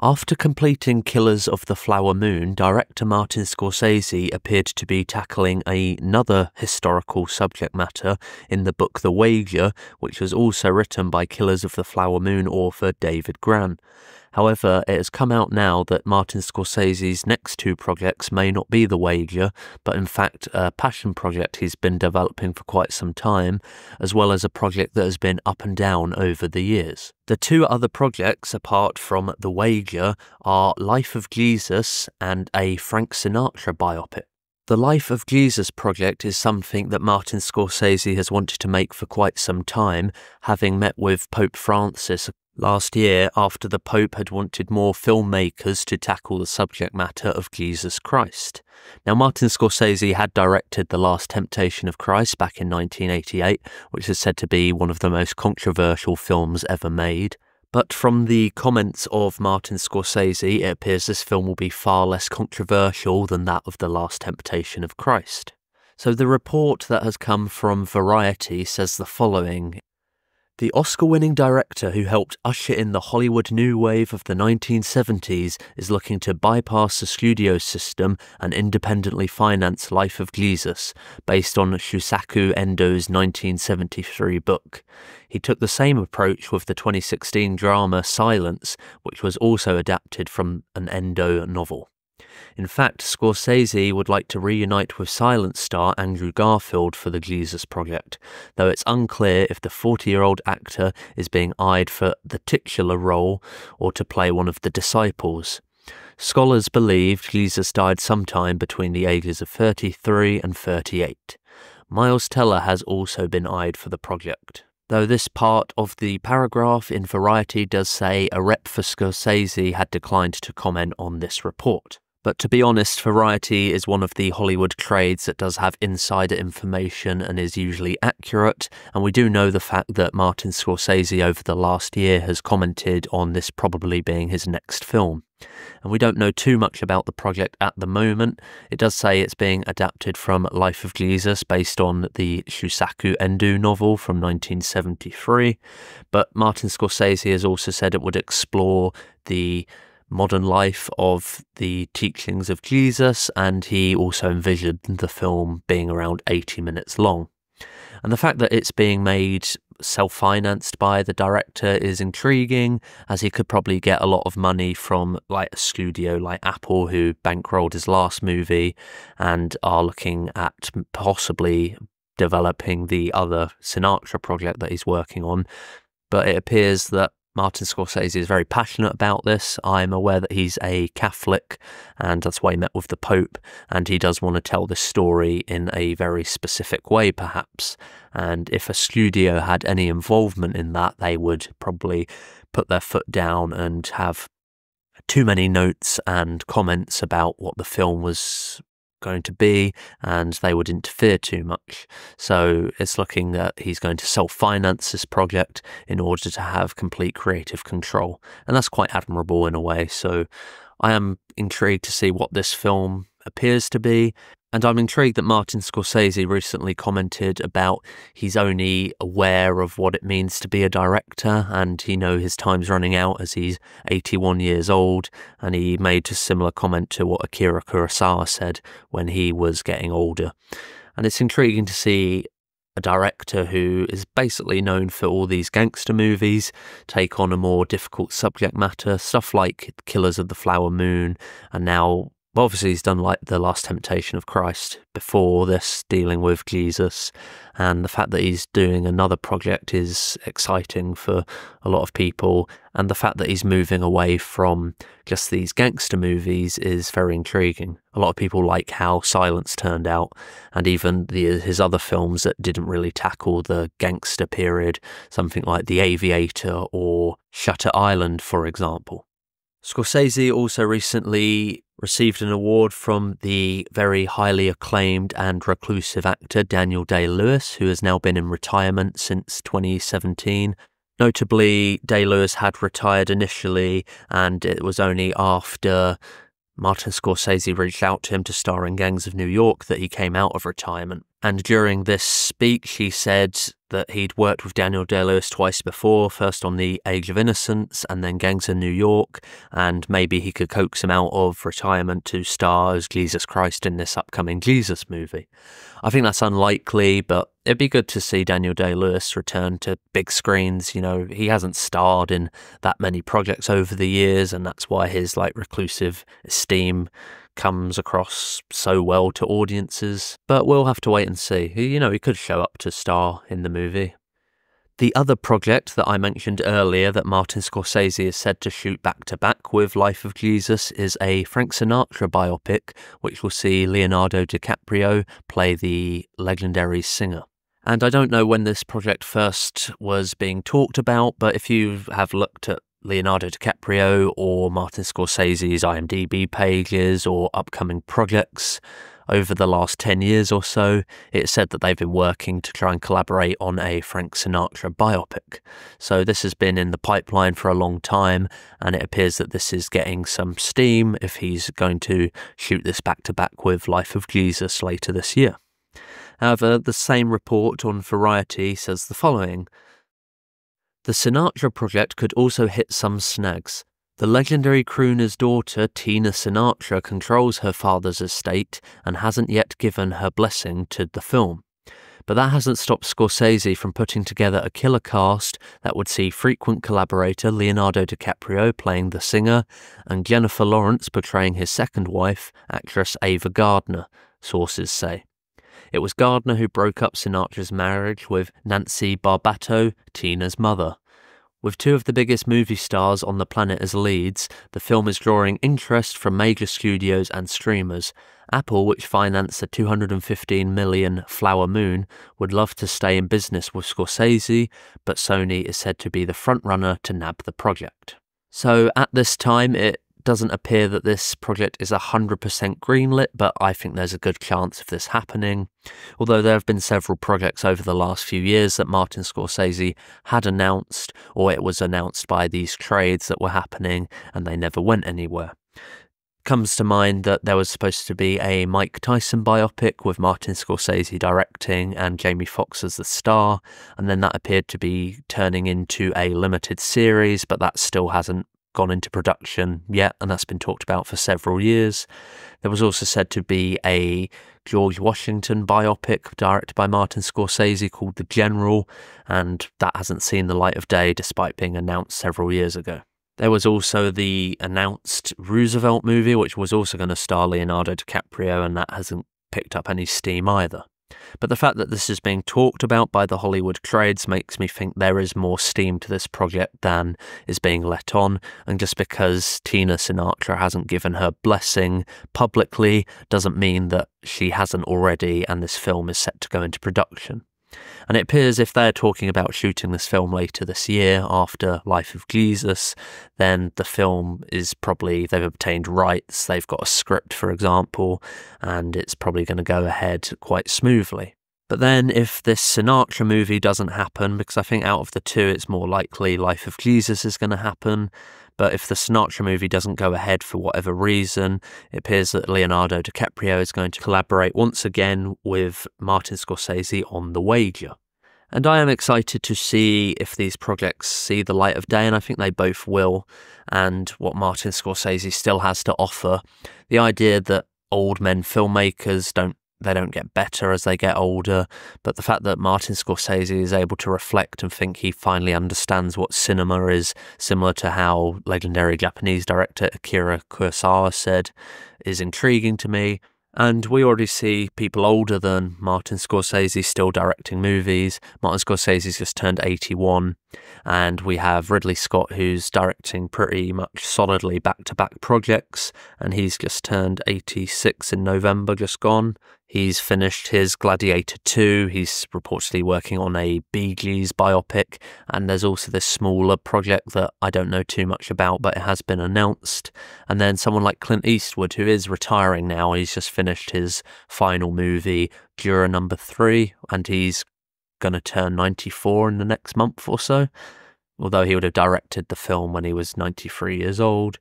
After completing Killers of the Flower Moon, director Martin Scorsese appeared to be tackling another historical subject matter in the book The Wager, which was also written by Killers of the Flower Moon author David Gran. However, it has come out now that Martin Scorsese's next two projects may not be The Wager, but in fact a passion project he's been developing for quite some time, as well as a project that has been up and down over the years. The two other projects, apart from The Wager, are Life of Jesus and a Frank Sinatra biopic. The Life of Jesus project is something that Martin Scorsese has wanted to make for quite some time, having met with Pope Francis last year after the Pope had wanted more filmmakers to tackle the subject matter of Jesus Christ. Now, Martin Scorsese had directed The Last Temptation of Christ back in 1988, which is said to be one of the most controversial films ever made. But from the comments of Martin Scorsese, it appears this film will be far less controversial than that of The Last Temptation of Christ. So the report that has come from Variety says the following: the Oscar-winning director who helped usher in the Hollywood new wave of the 1970s is looking to bypass the studio system and independently finance Life of Jesus, based on Shūsaku Endō's 1973 book. He took the same approach with the 2016 drama Silence, which was also adapted from an Endō novel. In fact, Scorsese would like to reunite with Silence star Andrew Garfield for the Jesus project, though it's unclear if the 40-year-old actor is being eyed for the titular role or to play one of the disciples. Scholars believe Jesus died sometime between the ages of 33 and 38. Miles Teller has also been eyed for the project, though this part of the paragraph in Variety does say a rep for Scorsese had declined to comment on this report. But to be honest, Variety is one of the Hollywood trades that does have insider information and is usually accurate, and we do know the fact that Martin Scorsese over the last year has commented on this probably being his next film. And we don't know too much about the project at the moment. It does say it's being adapted from Life of Jesus based on the Shūsaku Endō novel from 1973, but Martin Scorsese has also said it would explore the modern life of the teachings of Jesus, and he also envisioned the film being around 80 minutes long. And the fact that it's being made self-financed by the director is intriguing, as he could probably get a lot of money from like a studio like Apple, who bankrolled his last movie and are looking at possibly developing the other Sinatra project that he's working on. But it appears that Martin Scorsese is very passionate about this. I'm aware that he's a Catholic, and that's why he met with the Pope, and he does want to tell this story in a very specific way, perhaps. And if a studio had any involvement in that, they would probably put their foot down and have too many notes and comments about what the film was going to be, and they would interfere too much. So it's looking that he's going to self-finance this project in order to have complete creative control, and that's quite admirable in a way. So I am intrigued to see what this film appears to be, and I'm intrigued that Martin Scorsese recently commented about he's only aware of what it means to be a director, and his time's running out as he's 81 years old, and he made a similar comment to what Akira Kurosawa said when he was getting older. And it's intriguing to see a director who is basically known for all these gangster movies take on a more difficult subject matter, stuff like Killers of the Flower Moon, and now obviously he's done like The Last Temptation of Christ before this, dealing with Jesus, and the fact that he's doing another project is exciting for a lot of people, and the fact that he's moving away from just these gangster movies is very intriguing. A lot of people like how Silence turned out, and even his other films that didn't really tackle the gangster period, something like The Aviator or Shutter Island, for example. Scorsese also recently received an award from the very highly acclaimed and reclusive actor Daniel Day-Lewis, who has now been in retirement since 2017. Notably, Day-Lewis had retired initially, and it was only after Martin Scorsese reached out to him to star in Gangs of New York that he came out of retirement. And during this speech, he said that he'd worked with Daniel Day-Lewis twice before, first on The Age of Innocence and then Gangs of New York, and maybe he could coax him out of retirement to star as Jesus Christ in this upcoming Jesus movie. I think that's unlikely, but it'd be good to see Daniel Day-Lewis return to big screens. You know, he hasn't starred in that many projects over the years, and that's why his reclusive esteem comes across so well to audiences, but we'll have to wait and see. You know, he could show up to star in the movie. The other project that I mentioned earlier that Martin Scorsese is said to shoot back-to-back with Life of Jesus is a Frank Sinatra biopic, which will see Leonardo DiCaprio play the legendary singer. And I don't know when this project first was being talked about, but if you have looked at Leonardo DiCaprio or Martin Scorsese's IMDb pages or upcoming projects over the last 10 years or so, it's said that they've been working to try and collaborate on a Frank Sinatra biopic. So this has been in the pipeline for a long time, and it appears that this is getting some steam if he's going to shoot this back-to-back with Life of Jesus later this year. However, the same report on Variety says the following: the Sinatra project could also hit some snags. The legendary crooner's daughter, Tina Sinatra, controls her father's estate and hasn't yet given her blessing to the film. But that hasn't stopped Scorsese from putting together a killer cast that would see frequent collaborator Leonardo DiCaprio playing the singer and Jennifer Lawrence portraying his second wife, actress Ava Gardner, sources say. It was Gardner who broke up Sinatra's marriage with Nancy Barbato, Tina's mother. With two of the biggest movie stars on the planet as leads, the film is drawing interest from major studios and streamers. Apple, which financed the $215 million Flower Moon, would love to stay in business with Scorsese, but Sony is said to be the frontrunner to nab the project. So at this time, it doesn't appear that this project is 100% greenlit, but I think there's a good chance of this happening. Although there have been several projects over the last few years that Martin Scorsese had announced, or it was announced by these trades that were happening, and they never went anywhere. Comes to mind that there was supposed to be a Mike Tyson biopic with Martin Scorsese directing and Jamie Foxx as the star, and then that appeared to be turning into a limited series, but that still hasn't gone into production yet, and that's been talked about for several years. There was also said to be a George Washington biopic directed by Martin Scorsese called The General, and that hasn't seen the light of day despite being announced several years ago. There was also the announced Roosevelt movie, which was also going to star Leonardo DiCaprio, and that hasn't picked up any steam either. But the fact that this is being talked about by the Hollywood trades makes me think there is more steam to this project than is being let on, and just because Tina Sinatra hasn't given her blessing publicly doesn't mean that she hasn't already, and this film is set to go into production. And it appears if they're talking about shooting this film later this year after Life of Jesus, then the film is probably, they've obtained rights, they've got a script, for example, and it's probably going to go ahead quite smoothly. But then if this Sinatra movie doesn't happen, because I think out of the two it's more likely Life of Jesus is going to happen, but if the Sinatra movie doesn't go ahead for whatever reason, it appears that Leonardo DiCaprio is going to collaborate once again with Martin Scorsese on The Wager. And I am excited to see if these projects see the light of day, and I think they both will, and what Martin Scorsese still has to offer. The idea that old men filmmakers don't get better as they get older, but the fact that Martin Scorsese is able to reflect and think he finally understands what cinema is, similar to how legendary Japanese director Akira Kurosawa said, is intriguing to me. And we already see people older than Martin Scorsese still directing movies. Martin Scorsese's just turned 81, and we have Ridley Scott, who's directing pretty much solidly back-to-back projects, and he's just turned 86 in November, just gone. He's finished his Gladiator 2, he's reportedly working on a Bee Gees biopic, and there's also this smaller project that I don't know too much about, but it has been announced. And then someone like Clint Eastwood, who is retiring now, he's just finished his final movie, Juror Number 3, and he's going to turn 94 in the next month or so, although he would have directed the film when he was 93 years old.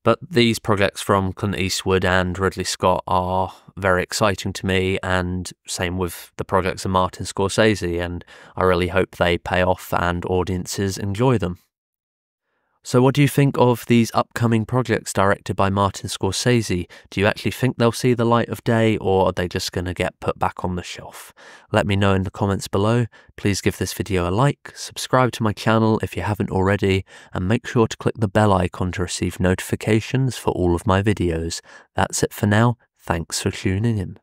But these projects from Clint Eastwood and Ridley Scott are very exciting to me, and same with the projects of Martin Scorsese, and I really hope they pay off and audiences enjoy them. So what do you think of these upcoming projects directed by Martin Scorsese? Do you actually think they'll see the light of day, or are they just going to get put back on the shelf? Let me know in the comments below. Please give this video a like, subscribe to my channel if you haven't already, and make sure to click the bell icon to receive notifications for all of my videos. That's it for now. Thanks for tuning in.